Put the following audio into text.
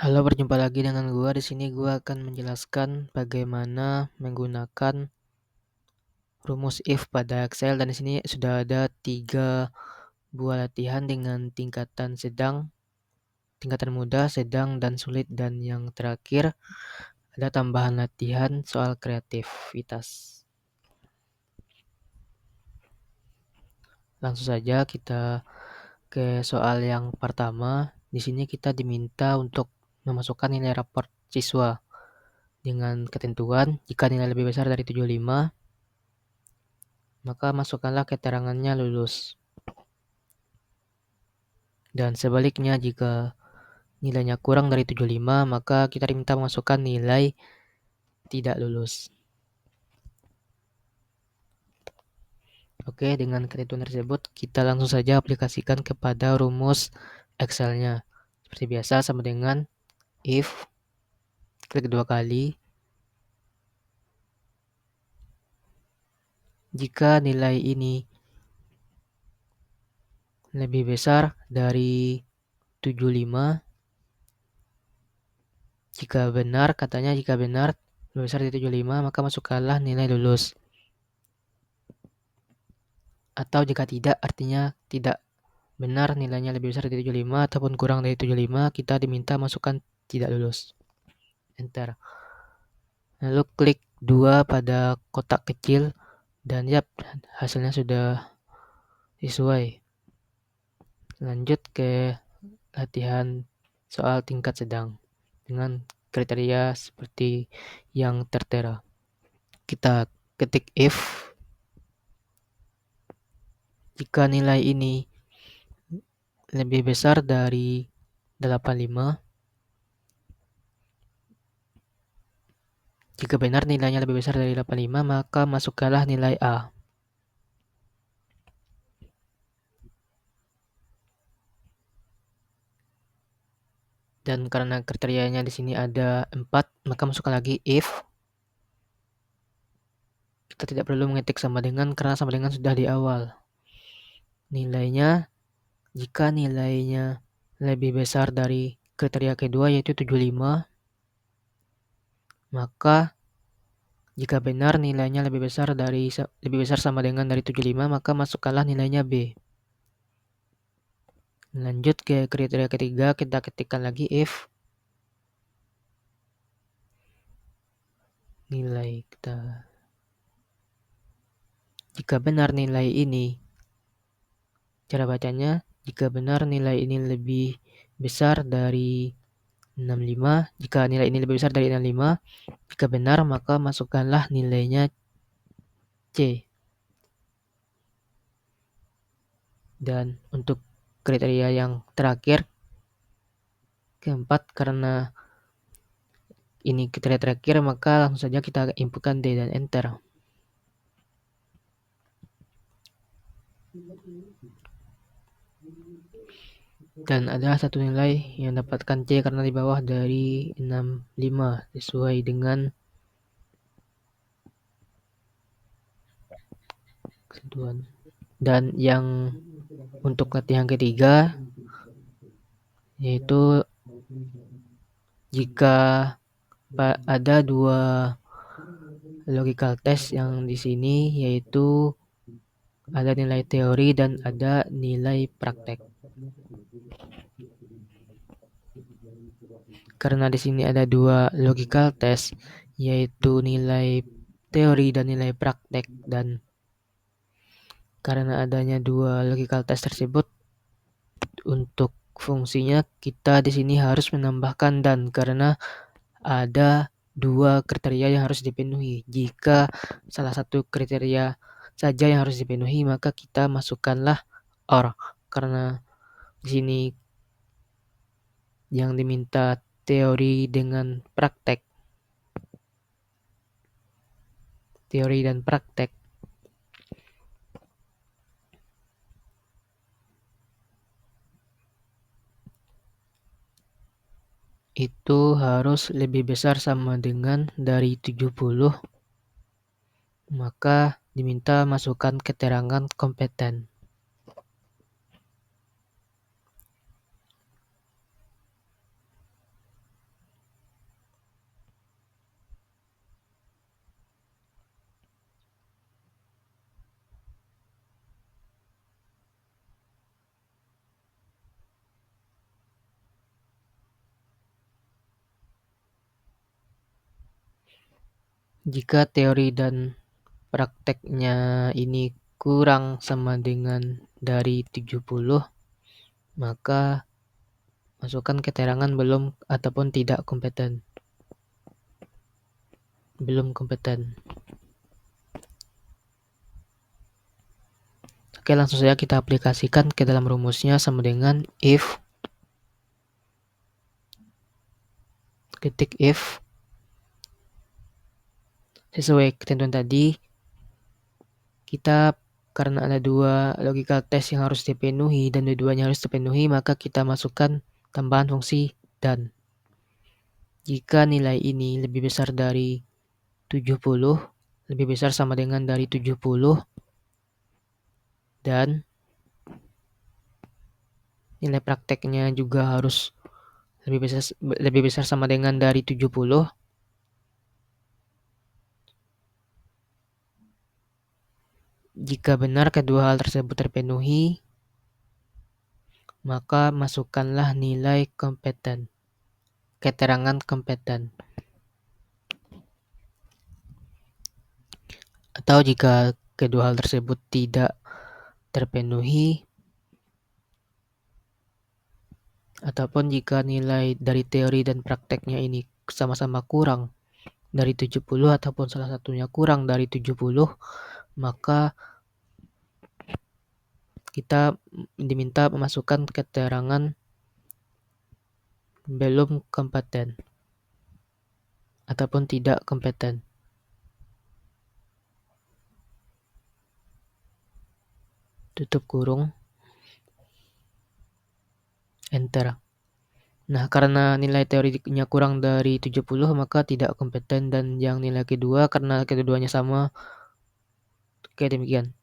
Halo, berjumpa lagi dengan gua. Di sini gua akan menjelaskan bagaimana menggunakan rumus if pada Excel, dan di sini sudah ada 3 buah latihan dengan tingkatan sedang, tingkatan mudah, sedang, dan sulit, dan yang terakhir ada tambahan latihan soal kreativitas. Langsung saja kita ke soal yang pertama. Di sini kita diminta untuk memasukkan nilai raport siswa dengan ketentuan jika nilai lebih besar dari 75, maka masukkanlah keterangannya lulus. Dan sebaliknya, jika nilainya kurang dari 75, maka kita diminta memasukkan nilai tidak lulus. Oke, dengan ketentuan tersebut, kita langsung saja aplikasikan kepada rumus Excel-nya. Seperti biasa, sama dengan if, klik 2 kali. Jika nilai ini lebih besar dari 75, jika benar, jika benar lebih besar dari 75, maka masukkanlah nilai lulus. Atau jika tidak, artinya tidak benar, nilainya lebih besar dari 75 ataupun kurang dari 75, kita diminta masukkan tidak lulus. Enter. Lalu klik 2 pada kotak kecil, dan hasilnya sudah sesuai. Lanjut ke latihan soal tingkat sedang dengan kriteria seperti yang tertera. Kita ketik if jika nilai ini lebih besar dari 85. Jika benar nilainya lebih besar dari 85, maka masukkanlah nilai A. Dan karena kriterianya di sini ada 4, maka masukkan lagi if. Kita tidak perlu mengetik sama dengan karena sama dengan sudah di awal. Nilainya, jika nilainya lebih besar dari kriteria kedua yaitu 75, maka jika benar nilainya lebih besar sama dengan dari 75, maka masukkanlah nilainya B. Lanjut ke kriteria ketiga, kita ketikkan lagi if nilai kita. Jika benar nilai ini, cara bacanya, jika benar nilai ini lebih besar dari 65, jika nilai ini lebih besar dari 65, jika benar maka masukkanlah nilainya C. Dan untuk kriteria yang terakhir, keempat, karena ini kriteria terakhir, maka langsung saja kita inputkan D dan enter. Dan ada satu nilai yang dapatkan C karena di bawah dari 65 sesuai dengan ketentuan. Dan yang untuk latihan ketiga, yaitu jika ada 2 logical test yang di sini, yaitu ada nilai teori dan ada nilai praktek. Karena di sini ada 2 logical test, yaitu nilai teori dan nilai praktek, dan karena adanya 2 logical test tersebut, untuk fungsinya kita di sini harus menambahkan dan, karena ada 2 kriteria yang harus dipenuhi. Jika salah satu kriteria saja yang harus dipenuhi, maka kita masukkanlah OR. Karena di sini yang diminta teori dengan praktek. Teori dan praktek. Itu harus lebih besar sama dengan dari 70, maka diminta masukkan keterangan kompeten. Jika teori dan prakteknya ini kurang sama dengan dari 70, maka masukkan keterangan belum ataupun tidak kompeten. Belum kompeten. Oke, langsung saja kita aplikasikan ke dalam rumusnya sama dengan if sesuai ketentuan tadi, kita karena ada 2 logical test yang harus dipenuhi dan dua-duanya harus dipenuhi, maka kita masukkan tambahan fungsi dan. Jika nilai ini lebih besar dari 70, lebih besar sama dengan dari 70, dan nilai prakteknya juga harus lebih besar sama dengan dari 70, jika benar kedua hal tersebut terpenuhi, maka masukkanlah nilai kompeten, keterangan kompeten. Atau jika kedua hal tersebut tidak terpenuhi, ataupun jika nilai dari teori dan prakteknya ini sama-sama kurang dari 70 ataupun salah satunya kurang dari 70, maka kita diminta memasukkan keterangan belum kompeten ataupun tidak kompeten. Tutup kurung, enter. Nah, karena nilai teorinya kurang dari 70, maka tidak kompeten, dan yang nilai kedua karena kedua-duanya sama. Oke, demikian.